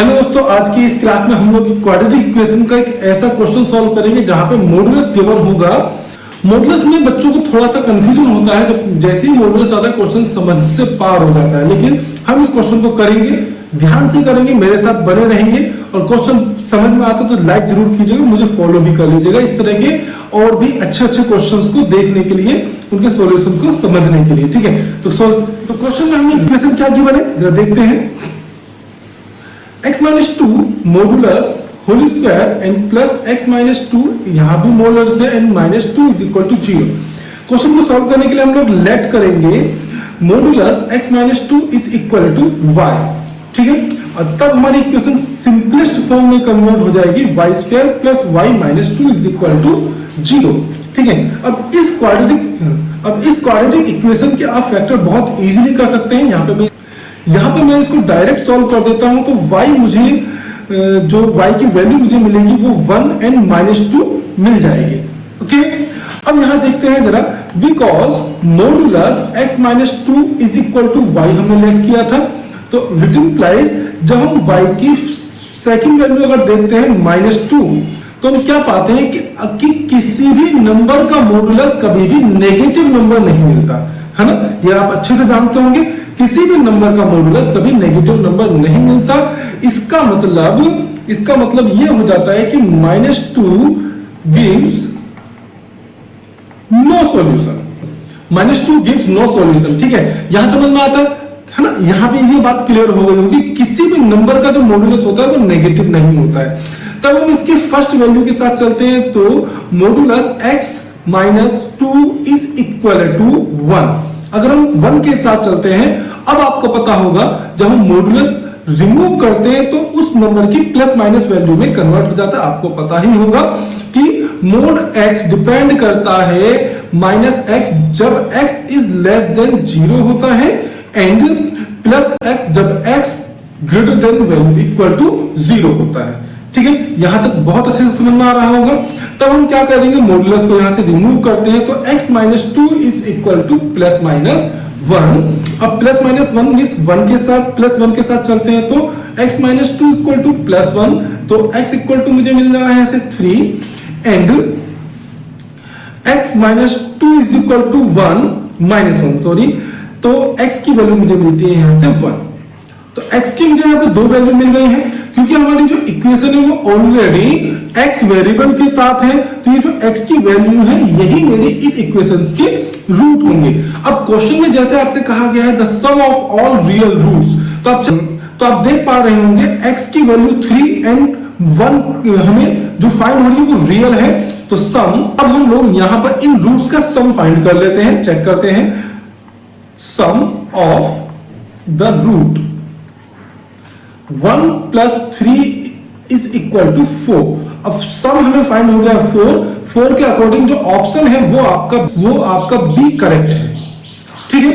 Hello दोस्तों, आज की इस क्लास में हम लोग क्वाड्रेटिक इक्वेशन का एक ऐसा क्वेश्चन सॉल्व करेंगे जहां पे मॉडुलस गिवन होगा। मॉडुलस में बच्चों को थोड़ा सा कंफ्यूजन होता है, जब जैसे ही मॉडुलस आता है क्वेश्चन समझ से पार हो जाता है। लेकिन हम इस क्वेश्चन को करेंगे, ध्यान से करेंगे, मेरे साथ बने रहेंगे और क्वेश्चन समझ में आता तो लाइक जरूर कीजिएगा, मुझे फॉलो भी कर लीजिएगा। इस तरह के और भी अच्छे अच्छे क्वेश्चंस को देखने के लिए, उनके सॉल्यूशन को समझने के लिए, ठीक है। तो क्वेश्चन में हमें इक्वेशन क्या गिवन है जरा देखते हैं। x minus 2 modulus whole square and plus x minus 2, यहां भी मॉडुलस है and minus 2 is equal to 0। Question को सॉल्व करने के लिए हम लोग लेट करेंगे modulus x minus 2 is equal to y, ठीक है। और तब हमारी इक्वेशन सिंपलेस्ट फॉर्म में कन्वर्ट हो जाएगी y square plus y minus 2 is equal to 0, ठीक है। अब इस क्वाड्रेटिक इक्वेशन के आप फैक्टर बहुत इजीली कर सकते हैं। यहाँ पे मैं इसको डायरेक्ट सॉल्व कर देता हूं तो y मुझे जो y की वैल्यू मुझे मिलेगी वो 1 एंड -2 मिल जाएगी, ओके। अब यहाँ देखते हैं जरा, because modulus x - 2 is equal to y हमने लेट किया था, तो इट इंप्लाइज जब हम y की सेकंड वैल्यू अगर देखते हैं -2, तो हम क्या पाते हैं कि किसी भी नंबर का मॉडुलस कभी भी नेगेटिव नंबर नहीं मिलता, है ना। ये आप अच्छे से जानते होंगे, किसी भी नंबर का मॉडुलस कभी नेगेटिव नंबर नहीं मिलता। इसका मतलब ये हो जाता है कि -2 gives no solution, -2 gives no solution, ठीक है। यहां समझ में आता है ना। यहां पे ये बात क्लियर हो गई होगी, किसी भी नंबर का जो मॉडुलस होता है वो नेगेटिव नहीं होता है। तब हम इसकी फर्स्ट वैल्यू के साथ चलते हैं, तो modulus x - 2 is equal to 1। अगर हम 1 के साथ चलते हैं, अब आपको पता होगा जब हम मॉडुलस रिमूव करते हैं तो उस नंबर की प्लस माइनस वैल्यू में कन्वर्ट हो जाता है। आपको पता ही होगा कि मोड x डिपेंड करता है -x जब x इज लेस देन 0 होता है एंड प्लस x जब x greater than value equal to 0 होता है, ठीक है। यहां तक बहुत अच्छे से समझ में आ रहा होगा। तब हम क्या करेंगे, मॉडुलस को यहां से रिमूव करते हैं तो x - 2 is equal two plus minus 1। अब प्लस माइनस 1 इस 1 के साथ प्लस 1 के साथ चलते हैं तो x - 2 इक्वल टू प्लस 1, तो x इक्वल टू मुझे मिल रहा है यहाँ से 3 and x - 2 is equal to 1 sorry, तो x की वैल्यू मुझे मिलती है यहाँ से 1। तो x की मुझे यहाँ पे दो वैल्यू मिल गई है, क्योंकि हमारी जो इक्वेशन है वो ऑलरेडी x वेरिएबल के साथ है, तो ये जो x की वैल्यू है यही मेरी इस इक्वेशन के रूट होंगे। अब क्वेश्चन में जैसे आपसे कहा गया है the sum of all real roots, तो आप देख पा रहे होंगे x की वैल्यू 3 एंड 1 हमें जो फाइंड हो रही है वो रियल है, तो सम। अब हम लोग यहां पर इन रूट्स का सम फाइंड कर लेते हैं, चेक करते हैं। Sum of the root 1 plus 3 is equal to 4। अब सम हमें फाइंड हो गया 4 के अकॉर्डिंग जो ऑप्शन है वो आपका बी करेक्ट है, ठीक है।